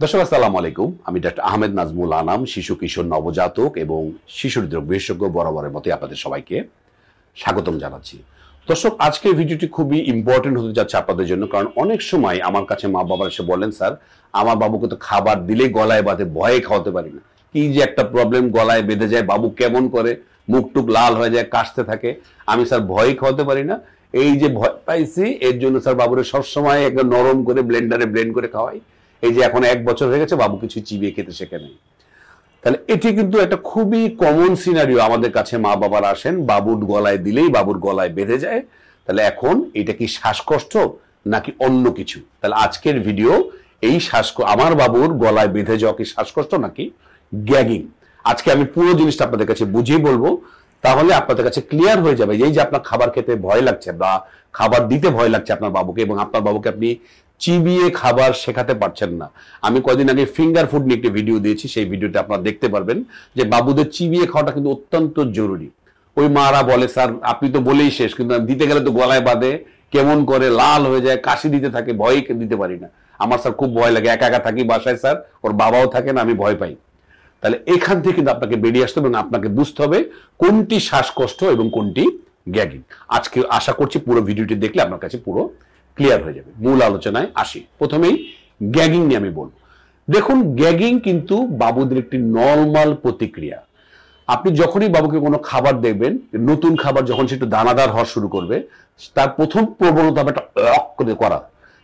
দর্শক আসসালামু আলাইকুম। আমি ডাক্তার আহমেদ নাজমুল আনাম, শিশু কিশোর নবজাতক এবং শিশু হৃদরোগ বিশেষজ্ঞ। বরাবরের মতোই আপনাদের সবাইকে স্বাগতম জানাচ্ছি। দর্শক, আজকের ভিডিওটি খুবই ইম্পর্টেন্ট হতে যাচ্ছে আপনাদের জন্য, কারণ অনেক সময় আমার কাছে মা বাবা এসে বলেন, স্যার আমার বাবুকে তো খাবার দিলেই গলায় বাঁধে, ভয়ে খাওয়াতে পারি না। কি যে একটা প্রবলেম, গলায় বেঁধে যায়, বাবু কেমন করে, মুখ টুক লাল হয়ে যায়, কাশতে থাকে, আমি স্যার ভয়ে খাওয়াতে পারি না। এই যে ভয় পাইছি, এর জন্য স্যার বাবুরে সবসময় একদম নরম করে ব্লেন্ডারে ব্লেন্ড করে খাওয়াই। এই যে এখন 1 বছর হয়ে গেছে, বাবু কিছু চিবিয়ে খেতে শেখে নাই। তাহলে এটি কিন্তু একটা খুবই কমন সিনারিও। আমাদের কাছে মা বাবারা আসেন, বাবুর গলায় দিলেই বাবুর গলায় বেঁধে যায়। তাহলে এখন এটা কি শ্বাসকষ্ট নাকি অন্য কিছু? তাহলে আজকের ভিডিও এই আমার বাবুর গলায় বেঁধে যাওয়া কি শ্বাসকষ্ট নাকি গ্যাগিং, আজকে আমি পুরো জিনিসটা আপনাদের কাছে বুঝিয়ে বলবো। তাহলে আপনাদের কাছে ক্লিয়ার হয়ে যাবে এই যে আপনার খাবার খেতে ভয় লাগছে বা খাবার দিতে ভয় লাগছে আপনার বাবুকে, এবং আপনার বাবুকে আপনি চিবিয়ে খাবার শেখাতে পারছেন না। আমি কয়েকদিন আগে ফিঙ্গার ফুড নিয়ে একটি ভিডিও দিয়েছি, সেই ভিডিওতে আপনারা দেখতে পারবেন যে বাবুদের চিবিয়ে খাওয়াটা কিন্তু অত্যন্ত জরুরি। ওই মারা বলে, স্যার আপনি তো বলেই শেষ, কিন্তু দিতে গেলে তো গলায় বাঁধে, কেমন করে লাল হয়ে যায়, কাশি দিতে থাকে, ভয় দিতে পারি না। আমার স্যার খুব ভয় লাগে, একা একা থাকি বাসায় স্যার, ওর বাবাও থাকে না, আমি ভয় পাই। তাহলে এখান থেকে কিন্তু আপনাকে বেরিয়ে আসতে হবে এবং আপনাকে বুঝতে হবে কোনটি শ্বাসকষ্ট এবং কোনটি গ্যাগিং। আজকে আশা করছি পুরো ভিডিওটি দেখলে আপনার কাছে পুরো ক্লিয়ার হয়ে যাবে। মূল আলোচনায় আসি। প্রথমেই গ্যাগিং নিয়ে আমি বলবো। দেখুন, গ্যাগিং কিন্তু বাবুদের একটি নর্মাল প্রতিক্রিয়া। আপনি যখনই বাবুকে কোনো খাবার দেবেন, নতুন খাবার যখন সে একটু দানাদার হওয়া শুরু করবে, তার প্রথম প্রবণতা হবে একটা করা।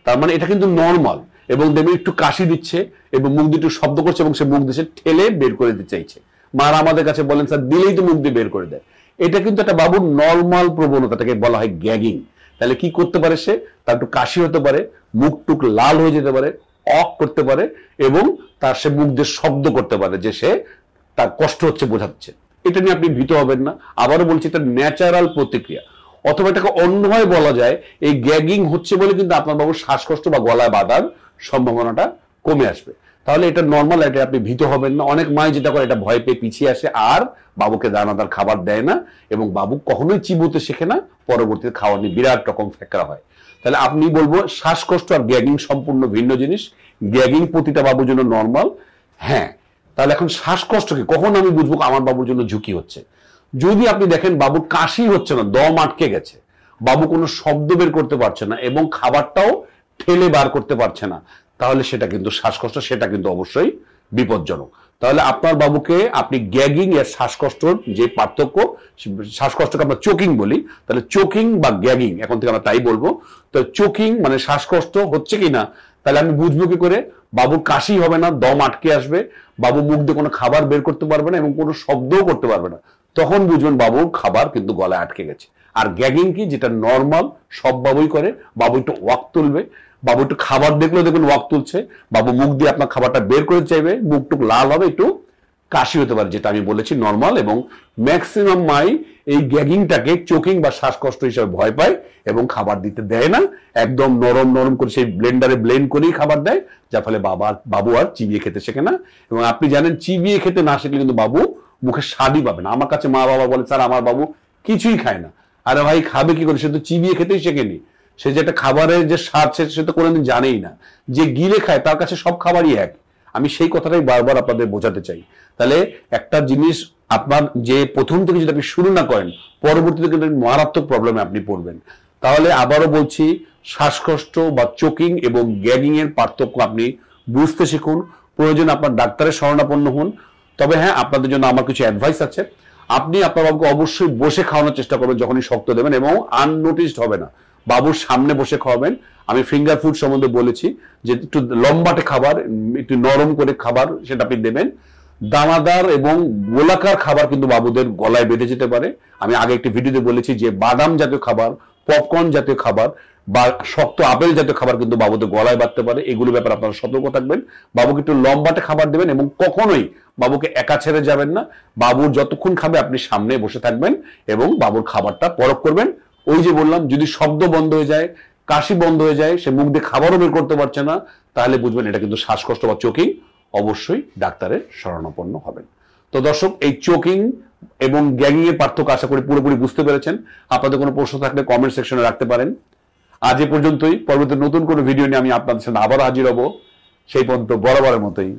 তার মানে এটা কিন্তু নর্মাল। এবং দেখবেন একটু কাশি দিচ্ছে এবং মুখ দিয়ে একটু শব্দ করছে এবং সে মুখ দিয়ে ঠেলে বের করে দিতে চাইছে। মারা আমাদের কাছে বলেন, স্যার দিলেই তো মুখ দিয়ে বের করে দেয়। এটা কিন্তু একটা বাবুর নর্মাল প্রবণতাটাকে বলা হয় গ্যাগিং। তাহলে কি করতে পারে সে? তার একটু কাশি হতে পারে, মুখ টুক লাল হয়ে যেতে পারে, করতে পারে, এবং তার সে মুখ দিয়ে শব্দ করতে পারে যে সে তার কষ্ট হচ্ছে বোঝাচ্ছে। এটা নিয়ে আপনি ভীত হবেন না। আবারও বলছি, এটা ন্যাচারাল প্রতিক্রিয়া। অথবা এটাকে অন্যভাবে বলা যায়, এই গ্যাগিং হচ্ছে বলে কিন্তু আপনার বাবুর শ্বাসকষ্ট বা গলায় বাঁধার সম্ভাবনাটা কমে আসবে। তাহলে এটা নর্মাল, এটা আপনি ভীত হবেন না। অনেক মাই যেটা করে, এটা ভয় পেয়ে পিছিয়ে আসে আর বাবুকে দানাদার খাবার দেয় না, এবং বাবু কখনোই চিবুতে শেখে না, পরবর্তীতে খাওয়া নিয়ে বিরাট রকম ফেকরা হয়। তাহলে আপনি বলবো শ্বাসকষ্ট আর গ্যাগিং সম্পূর্ণ ভিন্ন জিনিস। গ্যাগিং প্রতিটা বাবুর জন্য নর্মাল। হ্যাঁ, তাহলে এখন শ্বাসকষ্ট কি, কখন আমি বুঝবো আমার বাবুর জন্য ঝুঁকি হচ্ছে? যদি আপনি দেখেন বাবুর কাশি হচ্ছে না, দম আটকে গেছে, বাবু কোনো শব্দ বের করতে পারছে না এবং খাবারটাও ঠেলে বার করতে পারছে না, তাহলে সেটা কিন্তু শ্বাসকষ্ট, সেটা কিন্তু অবশ্যই বিপজ্জনক। তাহলে আপনার বাবুকে আপনি গ্যাগিং এর শ্বাসকষ্টর যে পার্থক্য, শ্বাসকষ্টকে আমরা চোকিং বলি, তাহলে চোকিং বা গ্যাগিং এখন থেকে আমরা তাই বলবো। তো চোকিং মানে শ্বাসকষ্ট হচ্ছে কিনা, তাহলে আমি বুঝবো কি করে? বাবুর কাশি হবে না, দম আটকে আসবে, বাবু মুখ দিয়ে কোনো খাবার বের করতে পারবে না এবং কোনো শব্দও করতে পারবে না, তখন বুঝবেন বাবুর খাবার কিন্তু গলায় আটকে গেছে। আর গ্যাগিং কি, যেটা নর্মাল সব বাবুই করে, বাবু একটু ওয়াক তুলবে, বাবু একটু খাবার দেখলেও দেখবেন ওয়াক তুলছে, বাবু মুখ দিয়ে আপনার খাবারটা বের করে চাইবে, মুখটুক লাল হবে, একটু কাশি হতে পারে, যেটা আমি বলেছি নর্মাল। এবং ম্যাক্সিমাম মাই এই গ্যাগিংটাকে চোকিং বা শ্বাসকষ্ট হিসেবে ভয় পায় এবং খাবার দিতে দেয় না, একদম নরম নরম করে সেই ব্লেন্ডারে ব্লেন্ড করেই খাবার দেয়, যার ফলে বাবু আর চিবিয়ে খেতে শেখে না। এবং আপনি জানেন, চিবিয়ে খেতে না শিখলে কিন্তু বাবু মুখে স্বাদই পাবে না। আমার কাছে মা বাবা বলে, স্যার আমার বাবু কিছুই খায় না। আরে ভাই, খাবে কি করে? সে তো চিবিয়ে খেতেই শেখেনি। সে যেটা খাবারের যে স্বাদ সে তো কোনোদিন জানেই না। যে গিলে খায় তার কাছে সব খাবারই এক। আমি সেই কথাটাই বারবার আপনাদের বোঝাতে চাই। তাহলে একটা জিনিস, আপনার যে প্রথম থেকে যদি আপনি শুরু না করেন, পরবর্তীতে কিন্তু মারাত্মক প্রবলেমে আপনি পড়বেন। তাহলে আবারও বলছি, শ্বাসকষ্ট বা চোকিং এবং গ্যাগিং এর পার্থক্য আপনি বুঝতে শিখুন। প্রয়োজন আপনার ডাক্তারের শরণাপন্ন হন। তবে হ্যাঁ, আপনাদের জন্য আমার কিছু অ্যাডভাইস আছে। আপনি আপনার বাবুকে অবশ্যই বসে খাওয়ানোর চেষ্টা করবেন যখনই শক্ত দেবেন, এবং আননোটিসড হবে না, বাবুর সামনে বসে খাওয়াবেন। আমি ফিঙ্গার ফুড সম্বন্ধে বলেছি যে একটু লম্বাটে খাবার, একটু নরম করে খাবার সেটা আপনি দেবেন। দানাদার এবং গোলাকার খাবার কিন্তু বাবুদের গলায় বেঁধে যেতে পারে। আমি আগে একটি ভিডিওতে বলেছি যে বাদাম জাতীয় খাবার, পপকর্ন জাতীয় খাবার বা শক্ত আপেল জাতীয় খাবার কিন্তু বাবুদের গলায় বাঁধতে পারে। এগুলো ব্যাপারে আপনারা সতর্ক থাকবেন। বাবুকে একটু লম্বাটে খাবার দেবেন এবং কখনোই বাবুকে একা ছেড়ে যাবেন না। বাবুর যতক্ষণ খাবে আপনি সামনে বসে থাকবেন এবং বাবুর খাবারটা পরখ করবেন। ওই যে বললাম, যদি শব্দ বন্ধ হয়ে যায়, কাশি বন্ধ হয়ে যায়, সে মুখ দিয়ে খাবারও বের করতে পারছে না, তাহলে বুঝবেন এটা কিন্তু শ্বাসকষ্ট বা চোকিং। অবশ্যই ডাক্তারের শরণাপন্ন হবেন। তো দর্শক, এই চোকিং এবং গ্যাগিং এর পার্থক্য আশা করি পুরোপুরি বুঝতে পেরেছেন। আপনাদের কোনো প্রশ্ন থাকলে কমেন্ট সেকশনে রাখতে পারেন। আজ এ পর্যন্তই। পরবর্তী নতুন কোনো ভিডিও নিয়ে আমি আপনাদের সাথে আবার হাজির হব। সেই পর্যন্ত বরাবরের মতোই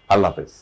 আল্লাহ হাফেজ।